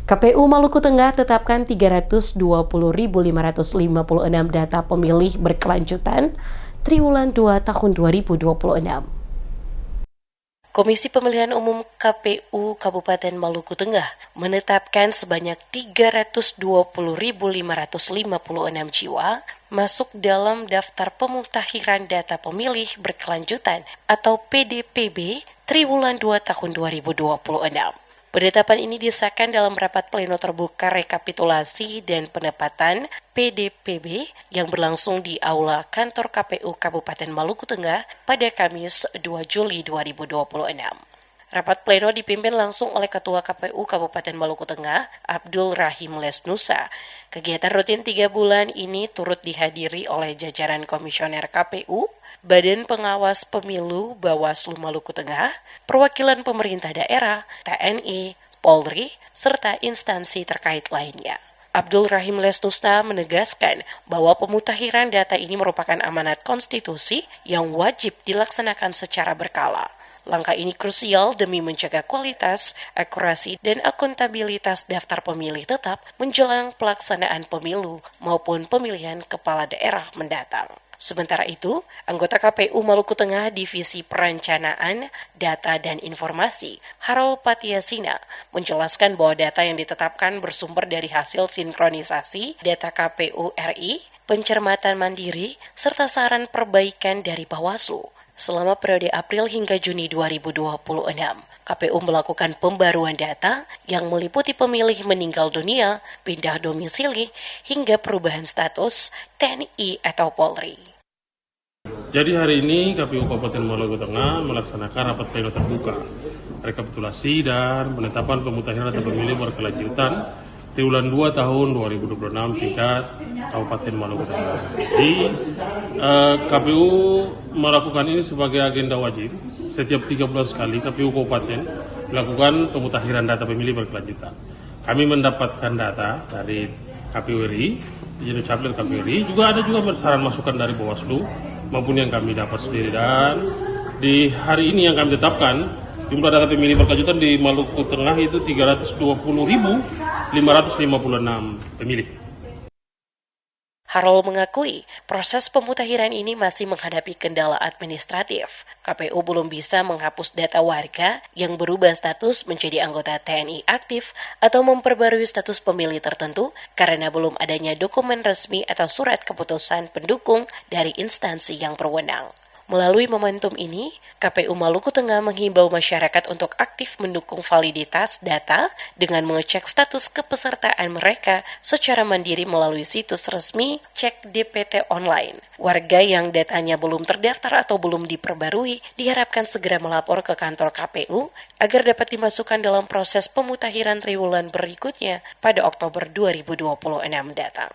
KPU Maluku Tengah tetapkan 320.556 data pemilih berkelanjutan triwulan 2 tahun 2026. Komisi Pemilihan Umum KPU Kabupaten Maluku Tengah menetapkan sebanyak 320.556 jiwa masuk dalam daftar pemutakhiran data pemilih berkelanjutan atau PDPB triwulan 2 tahun 2026. Penetapan ini disahkan dalam rapat pleno terbuka rekapitulasi dan penempatan PDPB yang berlangsung di Aula Kantor KPU Kabupaten Maluku Tengah pada Kamis 2 Juli 2026. Rapat pleno dipimpin langsung oleh Ketua KPU Kabupaten Maluku Tengah, Abdul Rahim Lesnusa. Kegiatan rutin 3 bulan ini turut dihadiri oleh jajaran Komisioner KPU, Badan Pengawas Pemilu Bawaslu Maluku Tengah, perwakilan pemerintah daerah, TNI, Polri, serta instansi terkait lainnya. Abdul Rahim Lesnusa menegaskan bahwa pemutakhiran data ini merupakan amanat konstitusi yang wajib dilaksanakan secara berkala. Langkah ini krusial demi menjaga kualitas, akurasi, dan akuntabilitas daftar pemilih tetap menjelang pelaksanaan pemilu maupun pemilihan kepala daerah mendatang. Sementara itu, anggota KPU Maluku Tengah Divisi Perencanaan, Data dan Informasi, Harol Patiasina, menjelaskan bahwa data yang ditetapkan bersumber dari hasil sinkronisasi data KPU RI, pencermatan mandiri, serta saran perbaikan dari Bawaslu. Selama periode April hingga Juni 2026, KPU melakukan pembaruan data yang meliputi pemilih meninggal dunia, pindah domisili, hingga perubahan status TNI atau Polri. Jadi hari ini KPU Kabupaten Maluku Tengah melaksanakan rapat pleno terbuka, rekapitulasi dan penetapan pemutakhiran data pemilih berkelanjutan triwulan 2 tahun 2026 tingkat Kabupaten Maluku Tengah. Jadi KPU melakukan ini sebagai agenda wajib. Setiap 3 bulan sekali KPU Kabupaten melakukan pemutakhiran data pemilih berkelanjutan. Kami mendapatkan data dari KPU RI, Jenderal Capil KPU RI, juga ada saran masukan dari Bawaslu maupun yang kami dapat sendiri. Dan di hari ini yang kami tetapkan jumlah data pemilih berkelanjutan di Maluku Tengah itu 320.556 pemilih. Harol mengakui proses pemutakhiran ini masih menghadapi kendala administratif. KPU belum bisa menghapus data warga yang berubah status menjadi anggota TNI aktif atau memperbarui status pemilih tertentu karena belum adanya dokumen resmi atau surat keputusan pendukung dari instansi yang berwenang. Melalui momentum ini, KPU Maluku Tengah menghimbau masyarakat untuk aktif mendukung validitas data dengan mengecek status kepesertaan mereka secara mandiri melalui situs resmi Cek DPT Online. Warga yang datanya belum terdaftar atau belum diperbarui diharapkan segera melapor ke kantor KPU agar dapat dimasukkan dalam proses pemutakhiran triwulan berikutnya pada Oktober 2026 datang.